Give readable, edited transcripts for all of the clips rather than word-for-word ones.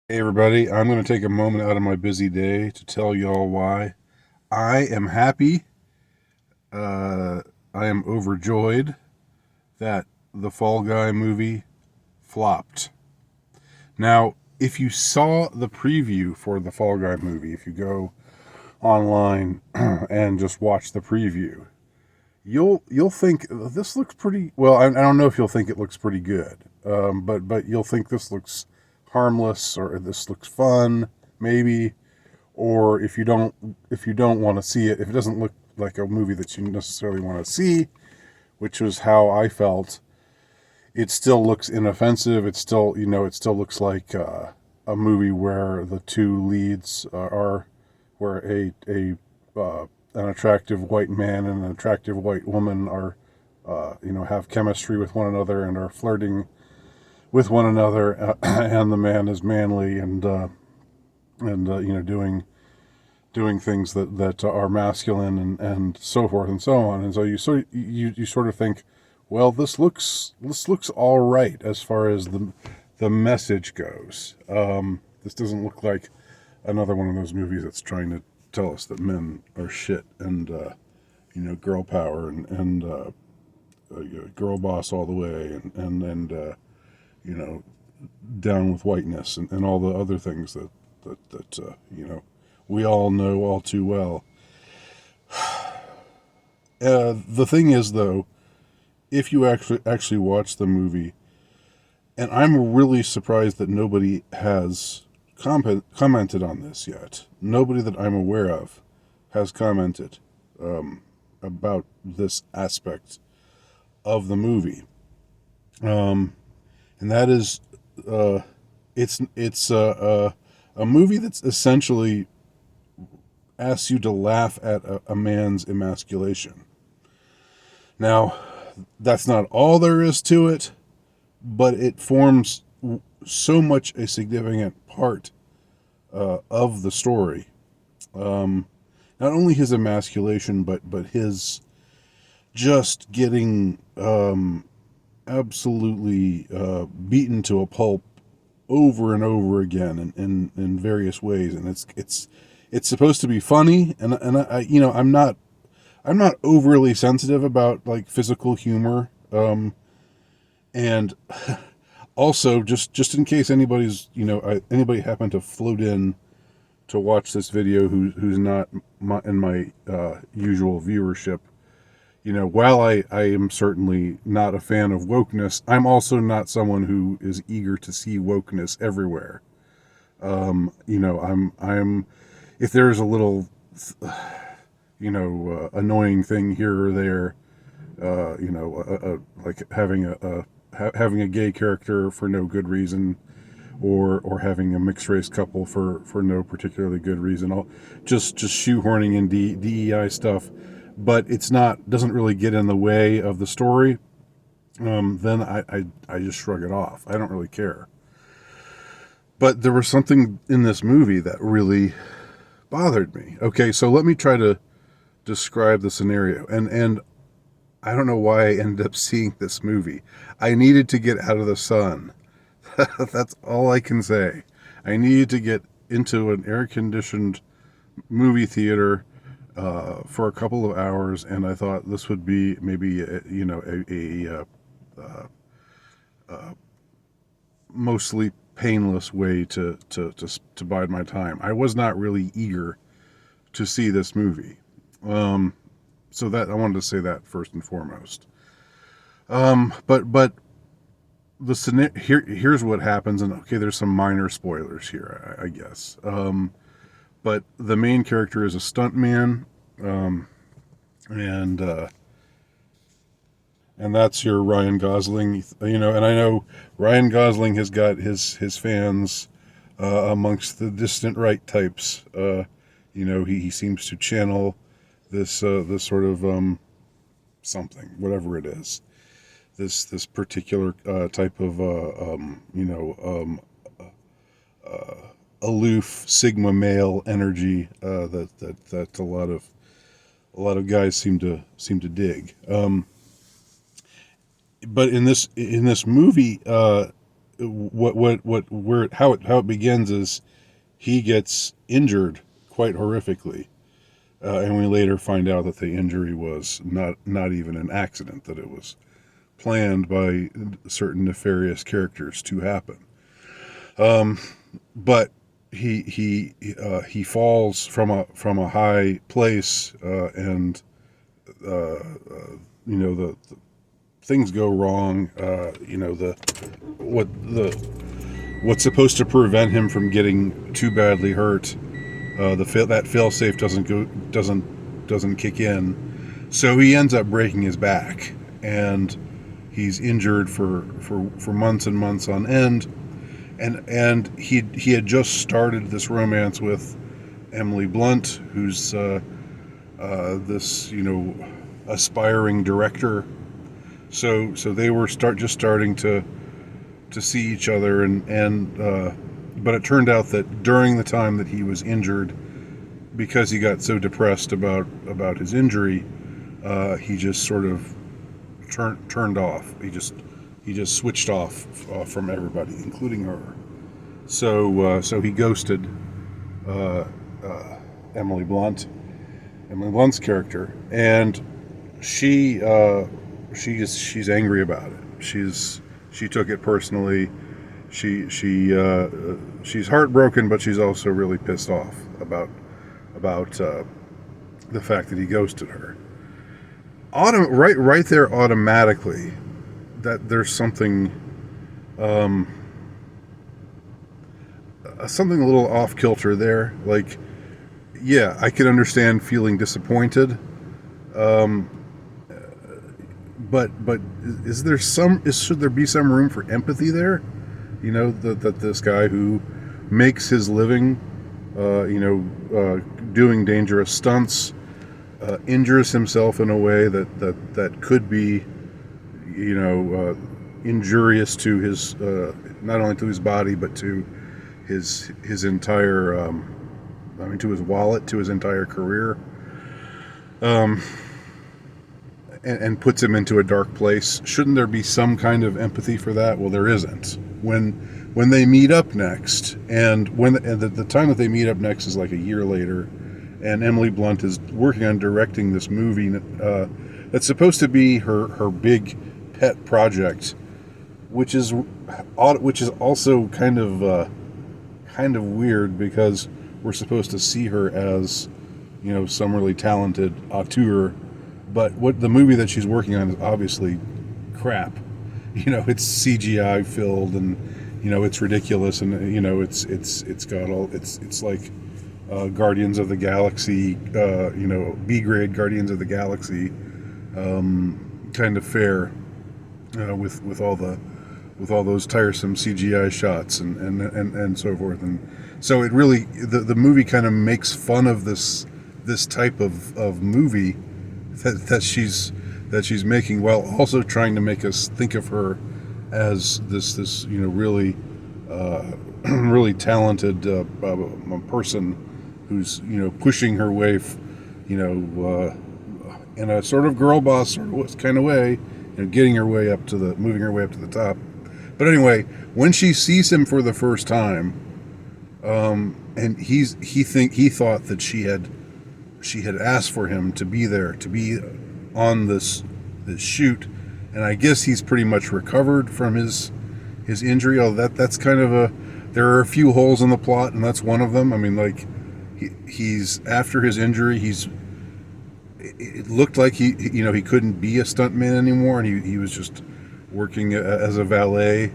Hey everybody, I'm going to take a moment out of my busy day to tell y'all why I am happy. Uh, I am overjoyed that the Fall Guy movie flopped. Now, if you saw the preview for the Fall Guy movie, if you go online and just watch the preview, you'll think this looks pretty well. I don't know if you'll think it looks pretty good, but you'll think this looks harmless or this looks fun, maybe. Or if you don't want to see it, if it doesn't look like a movie that you necessarily want to see, which was how I felt, it still looks inoffensive. It still looks like a movie where the two leads are where a an attractive white man and an attractive white woman are have chemistry with one another and are flirting with one another, and the man is manly and doing things that are masculine and so forth and so on. And so you sort of think, well, this looks all right as far as the message goes. This doesn't look like another one of those movies that's trying to tell us that men are shit and girl power and girl boss all the way and you know down with whiteness and all the other things that we all know all too well. The thing is, though, if you actually watch the movie, and I'm really surprised that nobody has commented on this yet. Nobody that I'm aware of has commented about this aspect of the movie, and that is, uh, it's a movie that's essentially asks you to laugh at a man's emasculation. Now, that's not all there is to it, but it forms so much a significant part of the story. Um, Not only his emasculation, but his just getting absolutely beaten to a pulp over and over again in various ways, and it's supposed to be funny, and I'm not overly sensitive about like physical humor. And also, just in case anybody happened to float in to watch this video who's not in my usual viewership, while I am certainly not a fan of wokeness, I'm also not someone who is eager to see wokeness everywhere. I'm if there's a little annoying thing here or there, like having a gay character for no good reason, or having a mixed race couple for no particularly good reason. I'll just shoehorning in DEI stuff, but it's not doesn't really get in the way of the story. Then I just shrug it off. I don't really care. But there was something in this movie that really bothered me. Okay, so let me try to describe the scenario. And I don't know why I ended up seeing this movie. I needed to get out of the sun. That's all I can say. I needed to get into an air conditioned movie theater for a couple of hours, and I thought this would be maybe mostly painless way to bide my time. I was not really eager to see this movie. Um, so that I wanted to say that first and foremost. But here's what happens, and okay, there's some minor spoilers here, I guess. But the main character is a stuntman, and and that's your Ryan Gosling. And I know Ryan Gosling has got his fans amongst the distant right types. He seems to channel this sort of something, whatever it is. This particular type of aloof sigma male energy that a lot of guys seem to dig. But in this movie, where how it begins is he gets injured quite horrifically, and we later find out that the injury was not even an accident, that it was planned by certain nefarious characters to happen. But he falls from a high place, and the things go wrong. What's supposed to prevent him from getting too badly hurt, that failsafe doesn't kick in, so he ends up breaking his back, and he's injured for months and months on end. And he had just started this romance with Emily Blunt, who's this aspiring director. So they were starting to see each other, and but it turned out that during the time that he was injured, because he got so depressed about his injury, he just sort of turned off. He just switched off from everybody, including her. So he ghosted Emily Blunt's character, and she's angry about it. She took it personally. She's heartbroken, but she's also really pissed off about the fact that he ghosted her. Right there, automatically, that there's something something a little off kilter there. Like, yeah, I can understand feeling disappointed, but should there be some room for empathy there? That this guy who makes his living, doing dangerous stunts, injures himself in a way that could be, injurious to his, not only to his body, but to his entire, to his wallet, to his entire career, and puts him into a dark place. Shouldn't there be some kind of empathy for that? Well, there isn't. When they meet up next, and the time that they meet up next is like a year later, and Emily Blunt is working on directing this movie that's supposed to be her big pet project, which is also kind of weird, because we're supposed to see her as some really talented auteur, but what the movie that she's working on is obviously crap. It's CGI filled, and it's ridiculous, and it's like Guardians of the Galaxy, B-grade Guardians of the Galaxy kind of fare, with all those tiresome CGI shots and so forth. And so it really, the movie kind of makes fun of this type of movie that she's making, while also trying to make us think of her as this really really talented person who's pushing her way in a sort of girl boss sort of kind of way, moving her way up to the top. But anyway, when she sees him for the first time, and he thought that she had asked for him to be there, to be on this shoot, and I guess he's pretty much recovered from his injury. Although that's kind of there are a few holes in the plot, and that's one of them. I mean, like, he's after his injury, it looked like he couldn't be a stuntman anymore, and he was just working as a valet,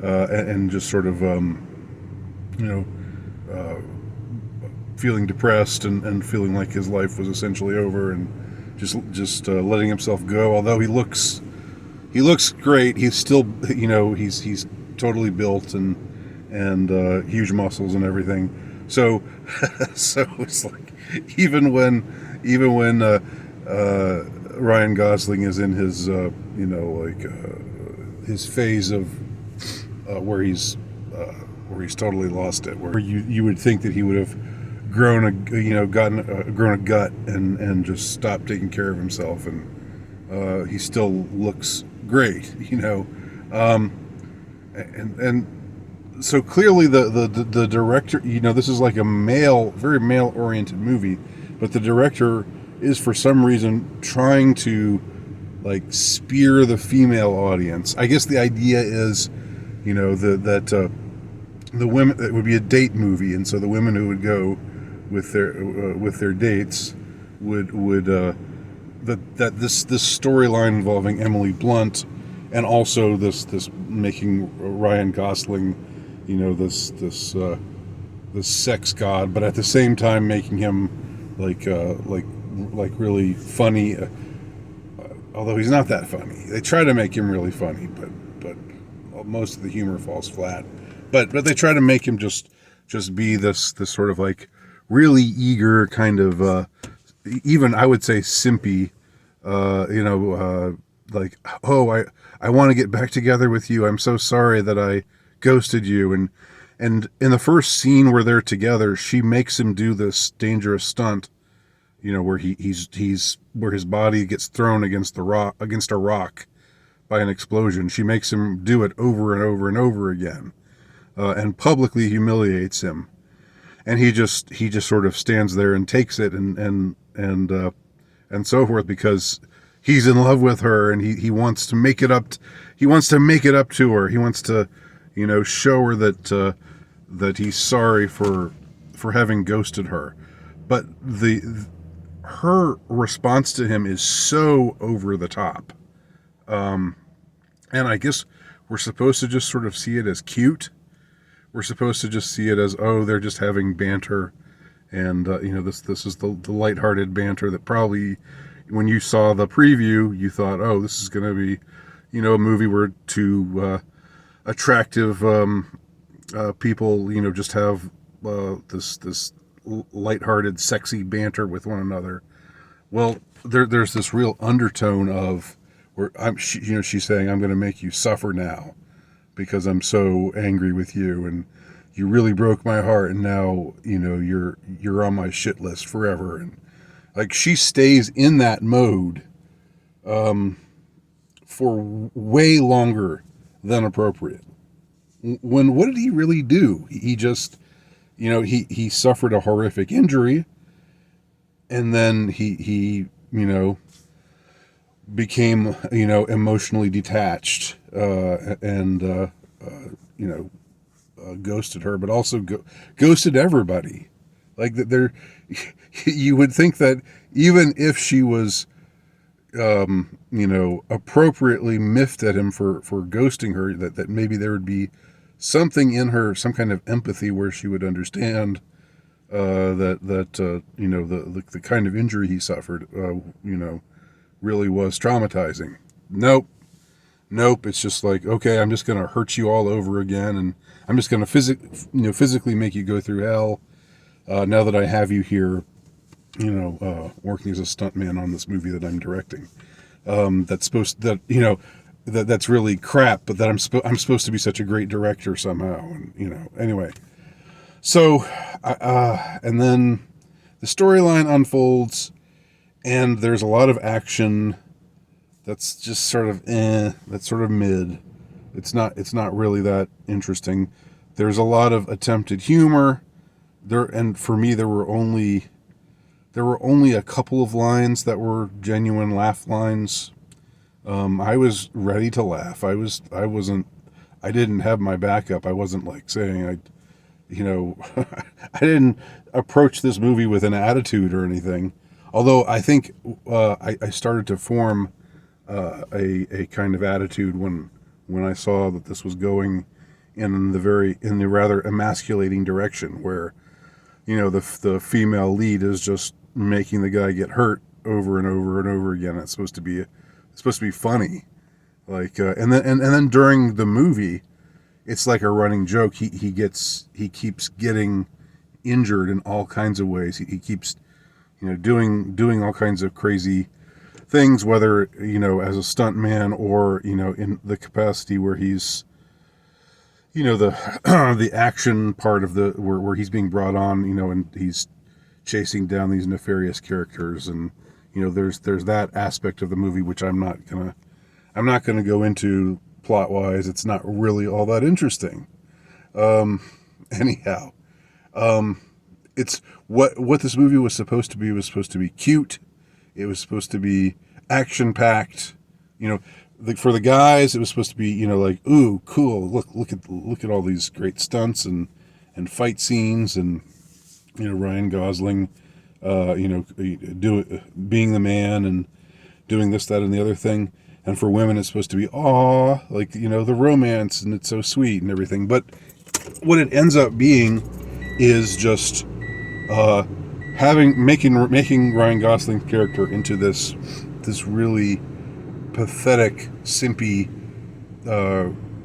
and just sort of feeling depressed and feeling like his life was essentially over, and just letting himself go. Although he looks great, he's still he's totally built and huge muscles and everything. So so it's like, even when Ryan Gosling is in his his phase of where he's totally lost it, where you would think that he would have grown a gut and just stopped taking care of himself, and he still looks great, and so clearly the director, this is like a very male oriented movie, but the director is for some reason trying to like spear the female audience. I guess the idea is, that the women, it would be a date movie, and so the women who would go with their dates would that this storyline involving Emily Blunt, and also this making Ryan Gosling, this sex god, but at the same time making him like really funny. Although he's not that funny, they try to make him really funny, but most of the humor falls flat. But they try to make him just be this sort of like really eager kind of even I would say simpy, like, oh, I want to get back together with you. I'm so sorry that I ghosted you. And in the first scene where they're together, she makes him do this dangerous stunt, where he's where his body gets thrown against a rock by an explosion. She makes him do it over and over and over again, and publicly humiliates him. And he just sort of stands there and takes it and so forth, because he's in love with her, and he wants to make it up. He wants to make it up to her. He wants to, show her that he's sorry for having ghosted her. But her response to him is so over the top. And I guess we're supposed to just sort of see it as cute. We're supposed to just see it as, oh, they're just having banter, and this is the lighthearted banter that probably, when you saw the preview, you thought, oh, this is going to be, a movie where two attractive people, just have this lighthearted, sexy banter with one another. Well, there's this real undertone of where she's saying, I'm going to make you suffer now, because I'm so angry with you, and you really broke my heart, and now you're on my shit list forever. And like, she stays in that mode for way longer than appropriate. When what did he really do? He just he suffered a horrific injury, and then he became emotionally detached, and ghosted her, but also ghosted everybody. Like that, you would think that even if she was, appropriately miffed at him for ghosting her, that maybe there would be something in her, some kind of empathy, where she would understand that the kind of injury he suffered, really was traumatizing. Nope. It's just like, okay, I'm just going to hurt you all over again, and I'm just going to physically make you go through hell. Now that I have you here, working as a stuntman on this movie that I'm directing, that's really crap, but that I'm supposed to be such a great director somehow, and anyway. So, and then the storyline unfolds, and there's a lot of action. That's just sort of that's sort of mid. It's not really that interesting. There's a lot of attempted humor there, and for me there were only a couple of lines that were genuine laugh lines. I was ready to laugh. I didn't have my backup. I wasn't like saying I didn't approach this movie with an attitude or anything. Although I think I started to form a kind of attitude when I saw that this was going in the rather emasculating direction, where the female lead is just making the guy get hurt over and over and over again. It's supposed to be funny, like and then during the movie, it's like a running joke. He keeps getting injured in all kinds of ways. He keeps doing all kinds of crazy things, whether as a stuntman or in the capacity where he's the action part of where he's being brought on, and he's chasing down these nefarious characters, and there's that aspect of the movie which I'm not gonna go into plot-wise, it's not really all that interesting. Anyhow, it's what this movie was supposed to be. It was supposed to be cute. It was supposed to be action-packed. For the guys, it was supposed to be, like, ooh, cool. Look at all these great stunts and fight scenes, and Ryan Gosling, being the man and doing this, that, and the other thing. And for women, it's supposed to be, aw, like, the romance, and it's so sweet and everything. But what it ends up being is just making Ryan Gosling's character into this really pathetic, simpy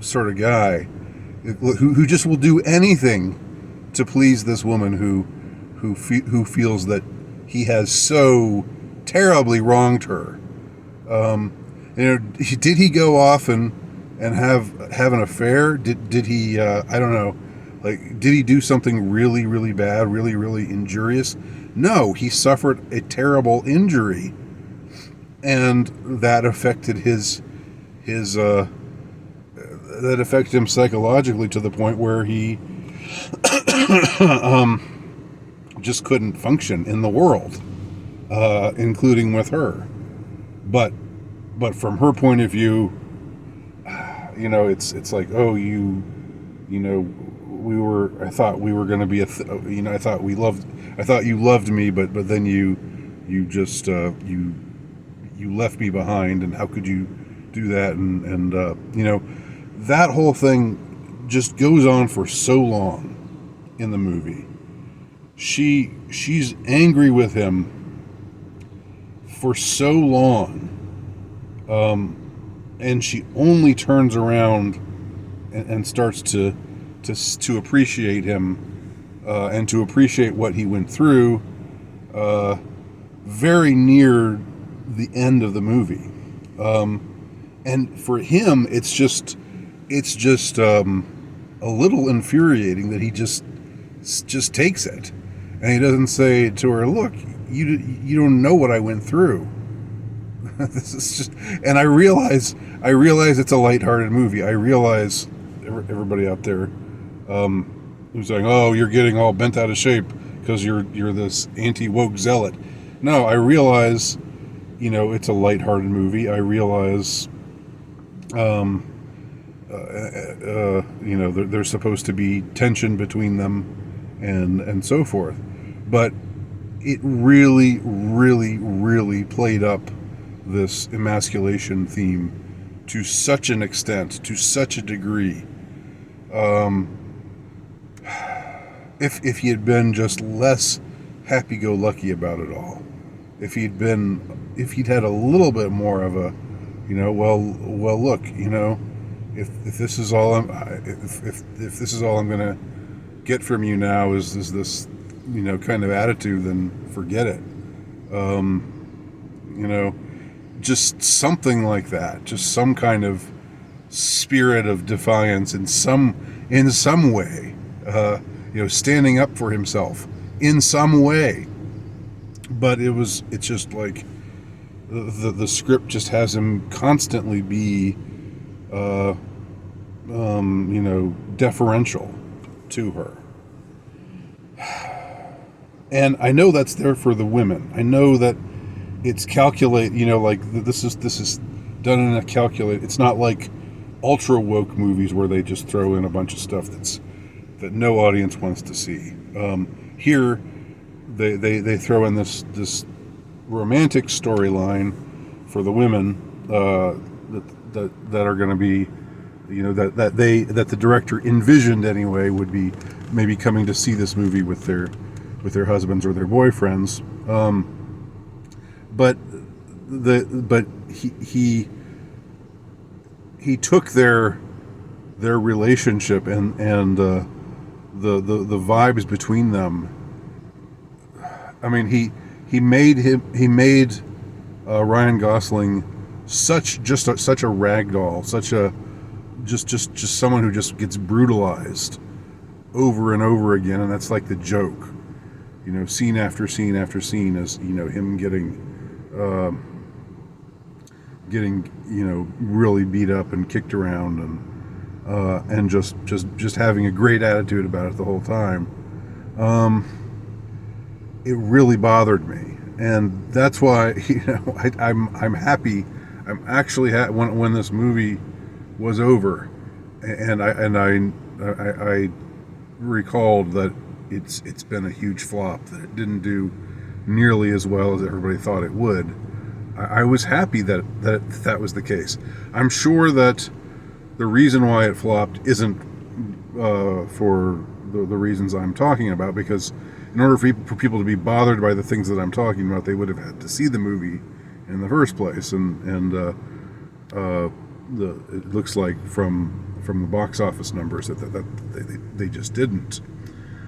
sort of guy who just will do anything to please this woman who feels that he has so terribly wronged her. Did he go off and have an affair? Did he? I don't know. Like, did he do something really, really bad, really, really injurious? No, he suffered a terrible injury, and that affected that affected him psychologically to the point where he just couldn't function in the world, including with her. But from her point of view, it's like, oh, I thought we were going to be I thought you loved me, but then you just you left me behind, and how could you do that? And that whole thing just goes on for so long in the movie. She's angry with him for so long, and she only turns around and starts to appreciate him, and to appreciate what he went through, very near the end of the movie. And for him, it's just a little infuriating that he just takes it, and he doesn't say to her, "Look, you don't know what I went through." This is just, and I realize it's a lighthearted movie. I realize everybody out there who's saying, "Oh, you're getting all bent out of shape because you're this anti-woke zealot." No, I realize, it's a lighthearted movie. I realize, there's supposed to be tension between them, and so forth. But it really, really, really played up this emasculation theme to such an extent, to such a degree. If he had been just less happy-go-lucky about it all, if he'd had a little bit more of a, well, look, if this is all if this is all I'm gonna get from you now is this, kind of attitude, then forget it. Just something like that, just some kind of spirit of defiance in some way, standing up for himself in some way. But it's just like the script just has him constantly be deferential to her. And I know that's there for the women. I know that it's this is done in a calculate. It's not like ultra woke movies where they just throw in a bunch of stuff that no audience wants to see. Here, they throw in this romantic storyline for the women that are going to be, that the director envisioned anyway would be maybe coming to see this movie with their husbands or their boyfriends. But he took their relationship and the vibes between them. I mean, he made Ryan Gosling such a ragdoll, such a just someone who just gets brutalized over and over again, and that's like the joke, scene after scene after scene, is him getting getting really beat up and kicked around, and just having a great attitude about it the whole time. It really bothered me, and that's why I'm happy. I'm actually when this movie was over, and I recalled that it's been a huge flop, that it didn't do nearly as well as everybody thought it would. I was happy that was the case. I'm sure that the reason why it flopped isn't for the reasons I'm talking about, because in order for people to be bothered by the things that I'm talking about, they would have had to see the movie in the first place, and it looks like from the box office numbers that they just didn't.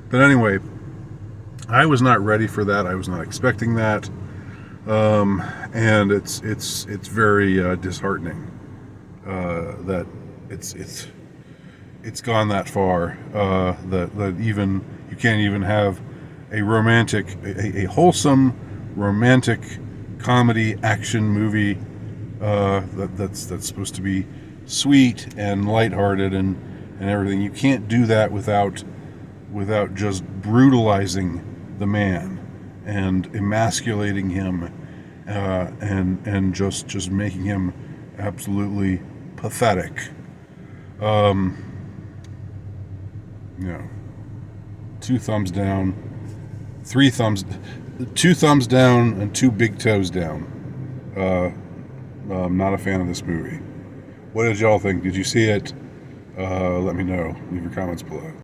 But anyway, I was not ready for that. I was not expecting that, and it's very disheartening that it's gone that far. That even you can't even have a wholesome romantic comedy action movie that's supposed to be sweet and lighthearted and everything. You can't do that without just brutalizing the man and emasculating him, and just making him absolutely pathetic. You know, 2 thumbs down, 2 thumbs down, and 2 big toes down. I'm not a fan of this movie. What did y'all think? Did you see it? Let me know. Leave your comments below.